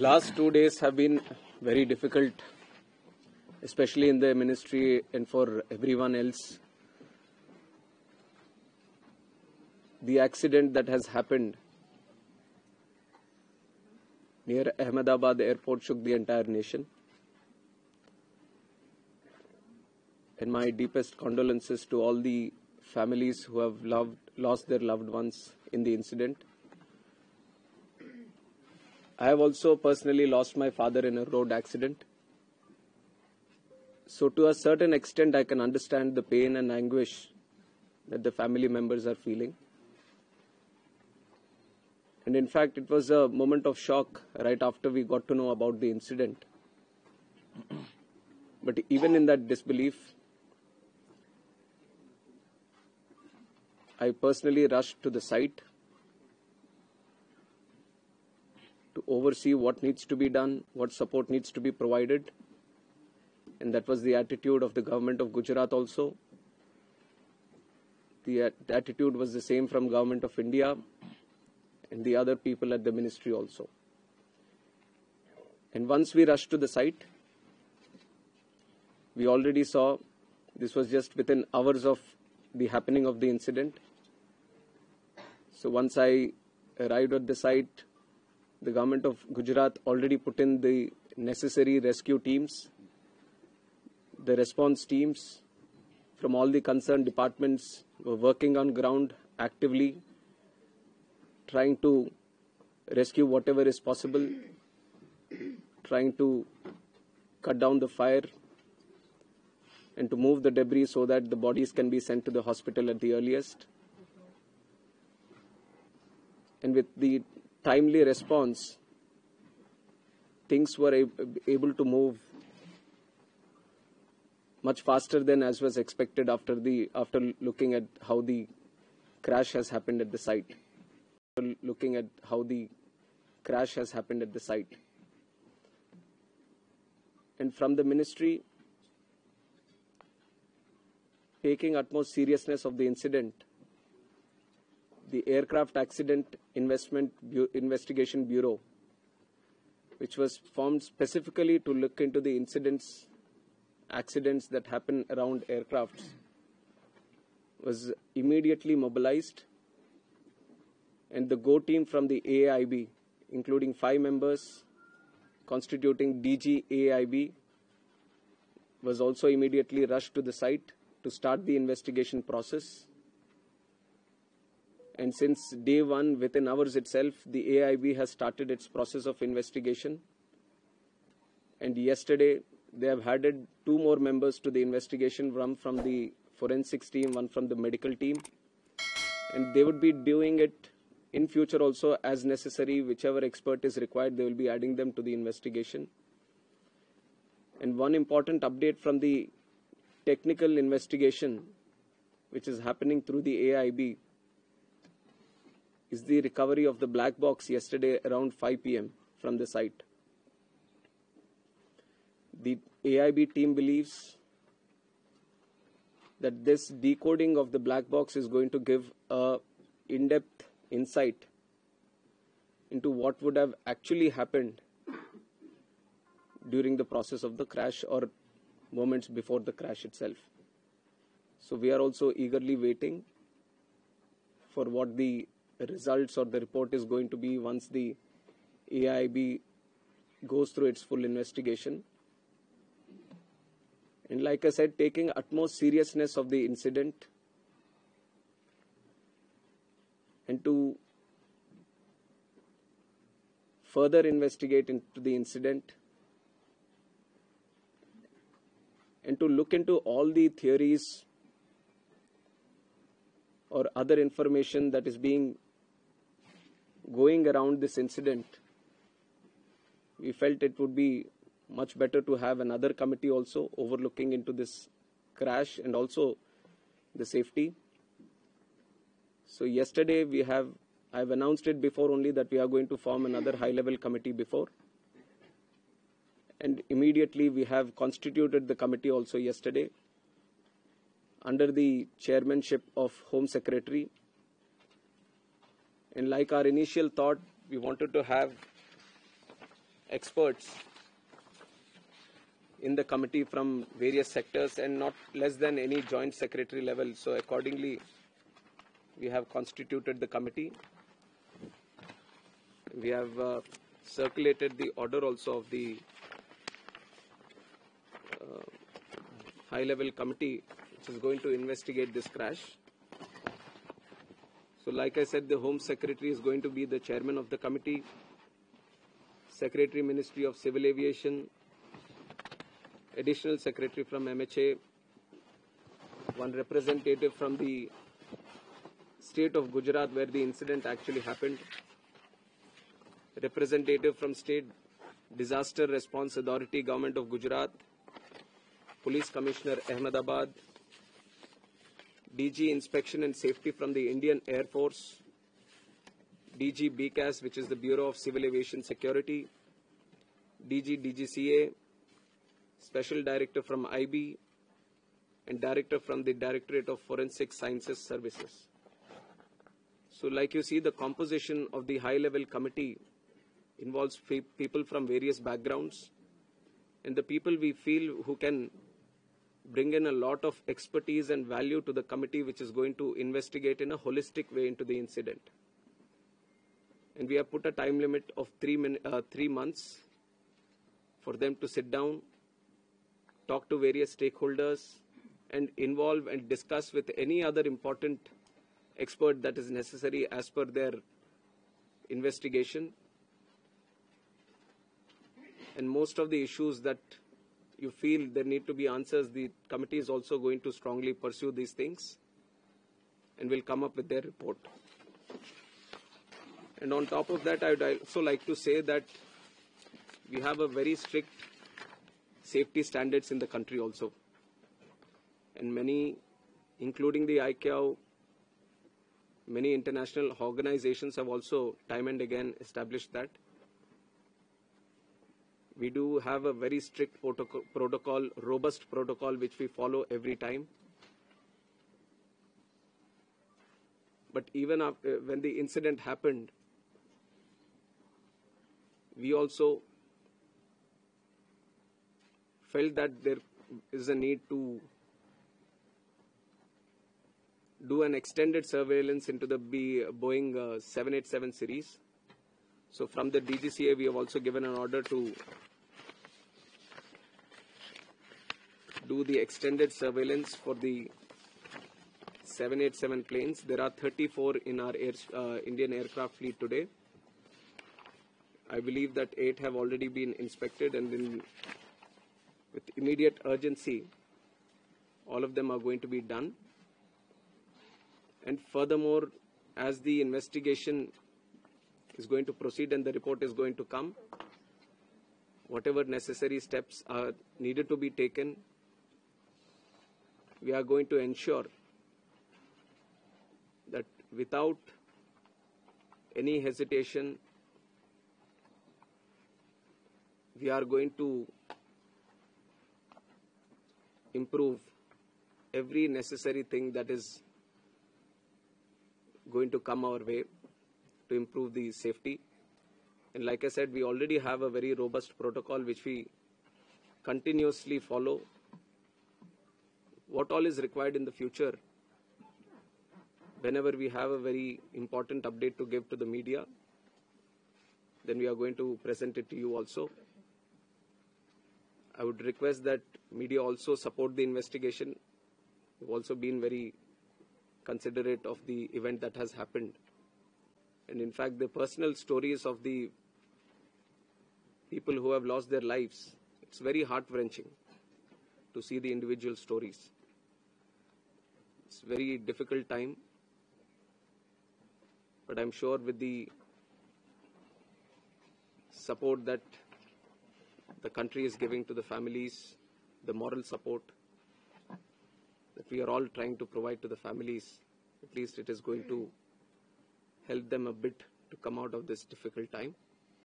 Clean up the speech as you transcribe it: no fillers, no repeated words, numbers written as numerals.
Last 2 days have been very difficult, especially in the ministry and for everyone else. The accident that has happened near Ahmedabad airport shook the entire nation. And my deepest condolences to all the families who have lost their loved ones in the incident. I have also personally lost my father in a road accident. So to a certain extent, I can understand the pain and anguish that the family members are feeling. And in fact, it was a moment of shock right after we got to know about the incident. But even in that disbelief, I personally rushed to the site to oversee what needs to be done, what support needs to be provided. And that was the attitude of the government of Gujarat also. The attitude was the same from government of India and the other people at the ministry also. And once we rushed to the site, we already saw, this was just within hours of the happening of the incident. So once I arrived at the site, the government of Gujarat already put in the necessary rescue teams, the response teams from all the concerned departments were working on ground actively, trying to rescue whatever is possible, trying to cut down the fire and to move the debris so that the bodies can be sent to the hospital at the earliest. And with the timely response, things were able to move much faster than as was expected after looking at how the crash has happened at the site. And from the ministry, taking utmost seriousness of the incident, the Aircraft Accident Investigation Bureau, which was formed specifically to look into the accidents that happen around aircrafts, was immediately mobilized. And the GO team from the AIB, including 5 members constituting DG AIB, was also immediately rushed to the site to start the investigation process. And since day one, within hours itself, the AIB has started its process of investigation. And yesterday, they have added 2 more members to the investigation, one from the forensics team, one from the medical team. And they would be doing it in future also as necessary. Whichever expert is required, they will be adding them to the investigation. And one important update from the technical investigation, which is happening through the AIB, is the recovery of the black box yesterday around 5 p.m. from the site. The AIB team believes that this decoding of the black box is going to give a in-depth insight into what would have actually happened during the process of the crash or moments before the crash itself. So we are also eagerly waiting for what the results or the report is going to be once the AIB goes through its full investigation. And like I said, taking utmost seriousness of the incident and to further investigate into the incident and to look into all the theories or other information that is going around this incident, we felt it would be much better to have another committee also overlooking into this crash and also the safety. So yesterday I've announced it before only that we are going to form another high-level committee before. And immediately we have constituted the committee also yesterday under the chairmanship of Home Secretary. And like our initial thought, we wanted to have experts in the committee from various sectors and not less than any joint secretary level. So accordingly, we have constituted the committee. We have circulated the order also of the high-level committee which is going to investigate this crash. So like I said, the Home Secretary is going to be the chairman of the committee, Secretary Ministry of Civil Aviation, Additional Secretary from MHA, one representative from the state of Gujarat where the incident actually happened, representative from State Disaster Response Authority, Government of Gujarat, Police Commissioner Ahmedabad, DG Inspection and Safety from the Indian Air Force, DG BCAS, which is the Bureau of Civil Aviation Security, DG DGCA, Special Director from IB, and Director from the Directorate of Forensic Sciences Services. So like you see, the composition of the high-level committee involves people from various backgrounds, and the people we feel who can bring in a lot of expertise and value to the committee which is going to investigate in a holistic way into the incident. And we have put a time limit of 3 months for them to sit down, talk to various stakeholders, and involve and discuss with any other important expert that is necessary as per their investigation. And most of the issues that you feel there need to be answers, the committee is also going to strongly pursue these things and will come up with their report. And on top of that, I would also like to say that we have a very strict safety standards in the country also. And many, including the ICAO, many international organizations have also time and again established that. We do have a very strict protocol, robust protocol, which we follow every time. But even after, when the incident happened, we also felt that there is a need to do an extended surveillance into the Boeing 787 series. So from the DGCA, we have also given an order to do the extended surveillance for the 787 planes. There are 34 in our Indian aircraft fleet today. I believe that 8 have already been inspected, and with immediate urgency, all of them are going to be done. And furthermore, as the investigation is going to proceed and the report is going to come, whatever necessary steps are needed to be taken, we are going to ensure that without any hesitation, we are going to improve every necessary thing that is going to come our way to improve the safety. And like I said, we already have a very robust protocol which we continuously follow. What all is required in the future, whenever we have a very important update to give to the media, then we are going to present it to you also. I would request that media also support the investigation. We've also been very considerate of the event that has happened. And in fact, the personal stories of the people who have lost their lives, it's very heart-wrenching to see the individual stories. It's a very difficult time, but I'm sure with the support that the country is giving to the families, the moral support that we are all trying to provide to the families, at least it is going to help them a bit to come out of this difficult time.